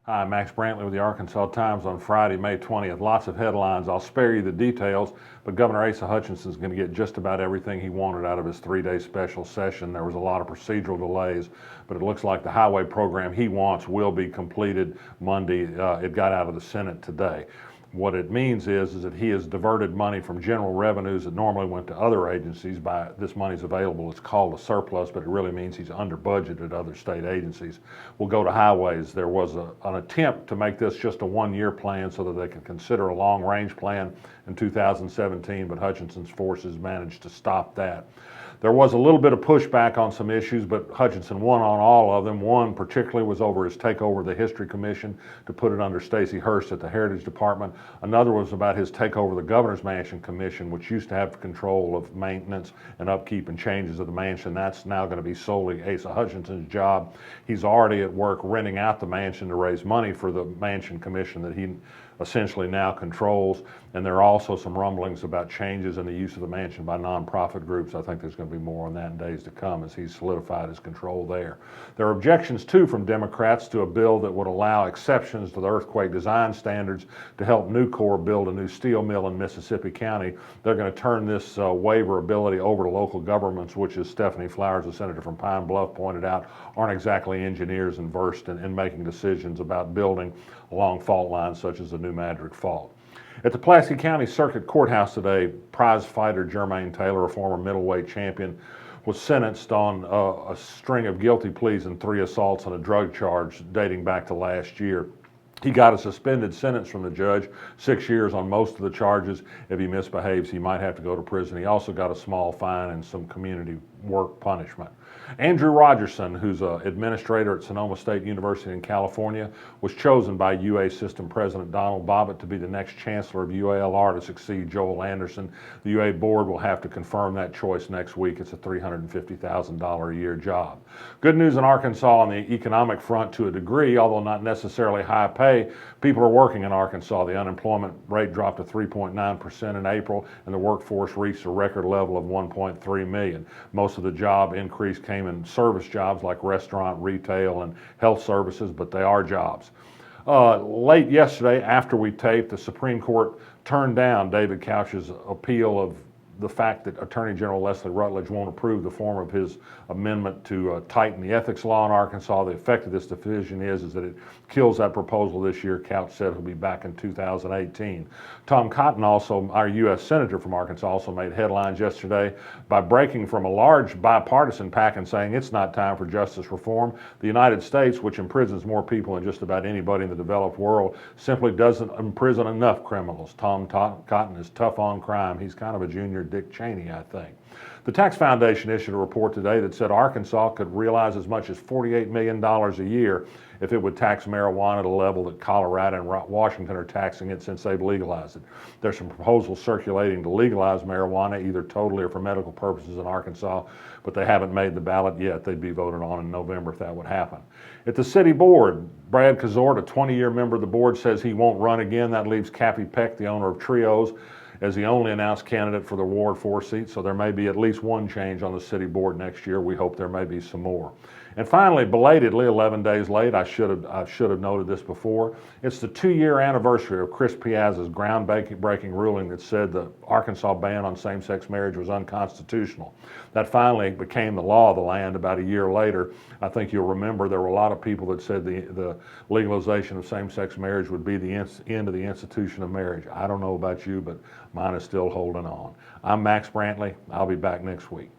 Hi, Max Brantley with the Arkansas Times on Friday, May 20th. Lots of headlines. I'll spare you the details, but Governor Asa Hutchinson is going to get just about everything he wanted out of his three-day special session. There was a lot of procedural delays, but it looks like the highway program he wants will be completed Monday. It got out of the Senate today. What it means is that he has diverted money from general revenues that normally went to other agencies. By this money's available, it's called a surplus, but it really means he's under budget at other state agencies. We'll go to highways. There was an attempt to make this just a one-year plan so that they could consider a long-range plan in 2017, but Hutchinson's forces managed to stop that. There was a little bit of pushback on some issues, but Hutchinson won on all of them. One particularly was over his takeover of the History Commission to put it under Stacey Hurst at the Heritage Department. Another was about his takeover of the Governor's Mansion Commission, which used to have control of maintenance and upkeep and changes of the mansion. That's now going to be solely Asa Hutchinson's job. He's already at work renting out the mansion to raise money for the Mansion Commission that he essentially now controls. And there are also some rumblings about changes in the use of the mansion by nonprofit groups. I think there's going to be more on that in days to come as he's solidified his control there. There are objections too from Democrats to a bill that would allow exceptions to the earthquake design standards to help Nucor build a new steel mill in Mississippi County. They're going to turn this waiver ability over to local governments, which, as Stephanie Flowers, the senator from Pine Bluff, pointed out, aren't exactly engineers and versed in making decisions about building along fault lines such as the New Madrick Fault. At the Pulaski County Circuit Courthouse today, prize fighter Jermain Taylor, a former middleweight champion, was sentenced on a string of guilty pleas and 3 assaults on a drug charge dating back to last year. He got a suspended sentence from the judge, 6 years on most of the charges. If he misbehaves, he might have to go to prison. He also got a small fine and some community work punishment. Andrew Rogerson, who's an administrator at Sonoma State University in California, was chosen by UA System President Donald Bobbitt to be the next chancellor of UALR to succeed Joel Anderson. The UA board will have to confirm that choice next week. It's a $350,000 a year job. Good news in Arkansas on the economic front to a degree, although not necessarily high pay. People are working in Arkansas. The unemployment rate dropped to 3.9% in April, and the workforce reached a record level of 1.3 million. Most of the job increase came in service jobs like restaurant, retail, and health services, but they are jobs. Late yesterday, after we taped, the Supreme Court turned down David Couch's appeal of the fact that Attorney General Leslie Rutledge won't approve the form of his amendment to tighten the ethics law in Arkansas. The effect of this decision is that it kills that proposal this year. Couch said he'll be back in 2018. Tom Cotton, also our U.S. Senator from Arkansas, also made headlines yesterday by breaking from a large bipartisan pack and saying it's not time for justice reform. The United States, which imprisons more people than just about anybody in the developed world, simply doesn't imprison enough criminals. Tom Cotton is tough on crime. He's kind of a junior Dick Cheney, I think. The Tax Foundation issued a report today that said Arkansas could realize as much as $48 million a year if it would tax marijuana at a level that Colorado and Washington are taxing it since they've legalized it. There's some proposals circulating to legalize marijuana either totally or for medical purposes in Arkansas, but they haven't made the ballot yet. They'd be voted on in November if that would happen. At the city board, Brad Cazort, a 20-year member of the board, says he won't run again. That leaves Kathy Peck, the owner of Trios, as the only announced candidate for the Ward 4 seat, so there may be at least one change on the city board next year. We hope there may be some more. And finally, belatedly, 11 days late, I should have noted this before, it's the 2-year anniversary of Chris Piazza's groundbreaking ruling that said the Arkansas ban on same-sex marriage was unconstitutional. That finally became the law of the land about a year later. I think you'll remember there were a lot of people that said the legalization of same-sex marriage would be the end of the institution of marriage. I don't know about you, but mine is still holding on. I'm Max Brantley. I'll be back next week.